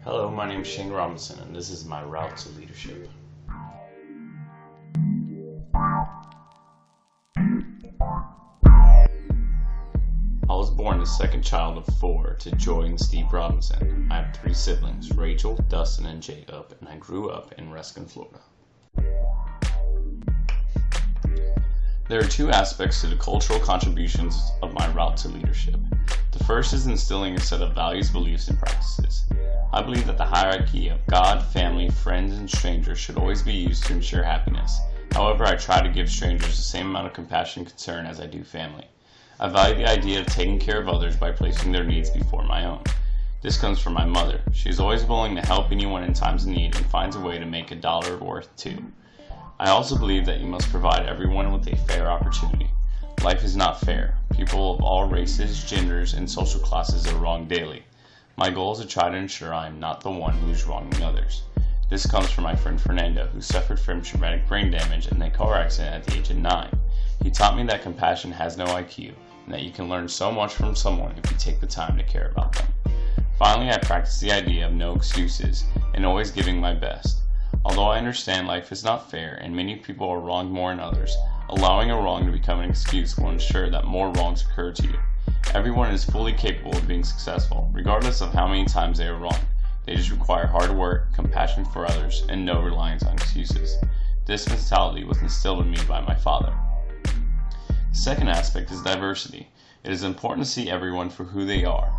Hello, my name is Shane Robinson, and this is my route to leadership. I was born the second child of four to Joy and Steve Robinson. I have three siblings, Rachel, Dustin, and Jacob, and I grew up in Ruskin, Florida. There are two aspects to the cultural contributions of my route to leadership. The first is instilling a set of values, beliefs, and practices. I believe that the hierarchy of God, family, friends, and strangers should always be used to ensure happiness. However, I try to give strangers the same amount of compassion and concern as I do family. I value the idea of taking care of others by placing their needs before my own. This comes from my mother. She is always willing to help anyone in times of need and finds a way to make a dollar worth two. I also believe that you must provide everyone with a fair opportunity. Life is not fair. People of all races, genders, and social classes are wronged daily. My goal is to try to ensure I am not the one who is wronging others. This comes from my friend Fernando, who suffered from traumatic brain damage in a car accident at the age of 9. He taught me that compassion has no IQ, and that you can learn so much from someone if you take the time to care about them. Finally, I practice the idea of no excuses and always giving my best. Although I understand life is not fair and many people are wronged more than others, allowing a wrong to become an excuse will ensure that more wrongs occur to you. Everyone is fully capable of being successful, regardless of how many times they are wrong. They just require hard work, compassion for others, and no reliance on excuses. This mentality was instilled in me by my father. The second aspect is diversity. It is important to see everyone for who they are,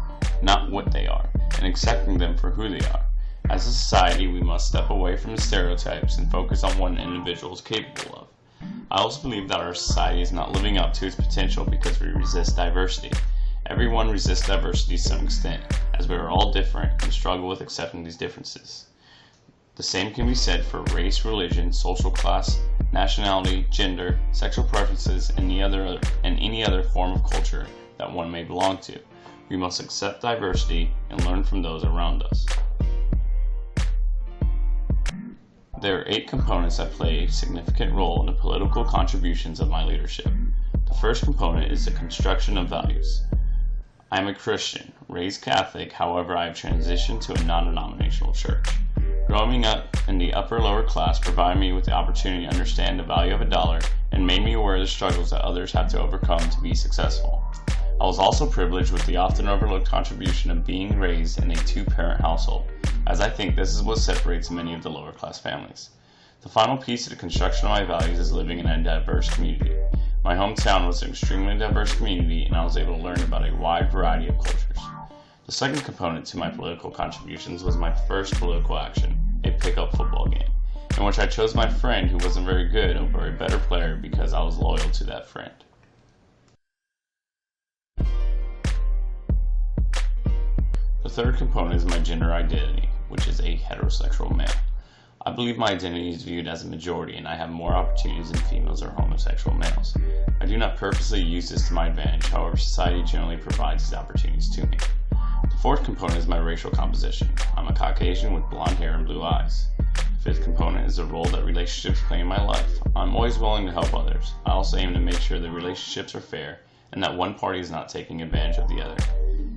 not what they are, and accepting them for who they are. As a society, we must step away from the stereotypes and focus on what an individual is capable of. I also believe that our society is not living up to its potential because we resist diversity. Everyone resists diversity to some extent, as we are all different and struggle with accepting these differences. The same can be said for race, religion, social class, nationality, gender, sexual preferences, and any other form of culture that one may belong to. We must accept diversity and learn from those around us. There are 8 components that play a significant role in the political contributions of my leadership. The first component is the construction of values. I am a Christian, raised Catholic, however I have transitioned to a non-denominational church. Growing up in the upper-lower class provided me with the opportunity to understand the value of a dollar and made me aware of the struggles that others have to overcome to be successful. I was also privileged with the often overlooked contribution of being raised in a 2-parent household, as I think this is what separates many of the lower class families. The final piece of the construction of my values is living in a diverse community. My hometown was an extremely diverse community, and I was able to learn about a wide variety of cultures. The second component to my political contributions was my first political action, a pickup football game, in which I chose my friend who wasn't very good over a better player because I was loyal to that friend. The third component is my gender identity, which is a heterosexual male. I believe my identity is viewed as a majority and I have more opportunities than females or homosexual males. I do not purposely use this to my advantage, however society generally provides these opportunities to me. The fourth component is my racial composition. I'm a Caucasian with blonde hair and blue eyes. The fifth component is the role that relationships play in my life. I'm always willing to help others. I also aim to make sure the relationships are fair and that one party is not taking advantage of the other.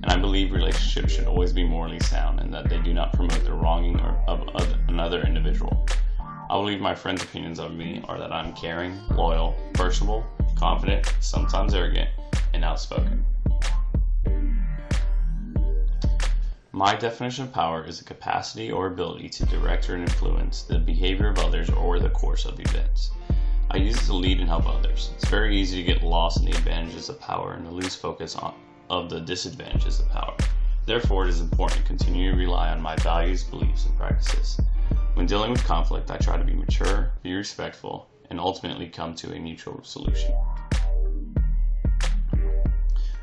And I believe relationships should always be morally sound and that they do not promote the wronging of another individual. I believe my friends' opinions of me are that I'm caring, loyal, personable, confident, sometimes arrogant, and outspoken. My definition of power is the capacity or ability to direct or influence the behavior of others or the course of events. I use it to lead and help others. It's very easy to get lost in the advantages of power and to lose focus of the disadvantages of power. Therefore, it is important to continue to rely on my values, beliefs, and practices. When dealing with conflict, I try to be mature, be respectful, and ultimately come to a mutual solution.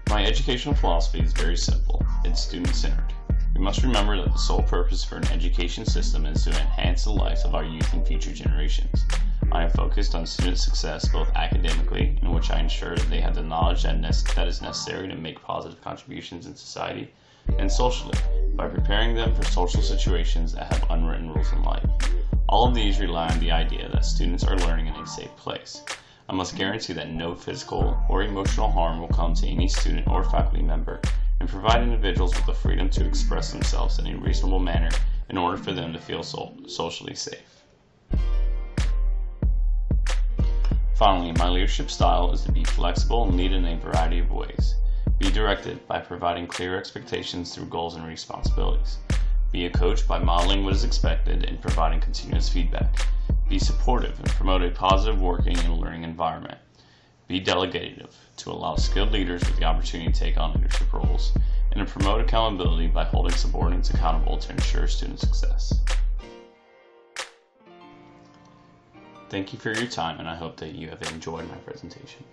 My educational philosophy is very simple. It's student-centered. We must remember that the sole purpose for an education system is to enhance the lives of our youth and future generations. I am focused on student success both academically, in which I ensure that they have the knowledge that is necessary to make positive contributions in society, and socially, by preparing them for social situations that have unwritten rules in life. All of these rely on the idea that students are learning in a safe place. I must guarantee that no physical or emotional harm will come to any student or faculty member, and provide individuals with the freedom to express themselves in a reasonable manner in order for them to feel socially safe. Finally, my leadership style is to be flexible and lead in a variety of ways. Be directed by providing clear expectations through goals and responsibilities. Be a coach by modeling what is expected and providing continuous feedback. Be supportive and promote a positive working and learning environment. Be delegative to allow skilled leaders with the opportunity to take on leadership roles, and to promote accountability by holding subordinates accountable to ensure student success. Thank you for your time, and I hope that you have enjoyed my presentation.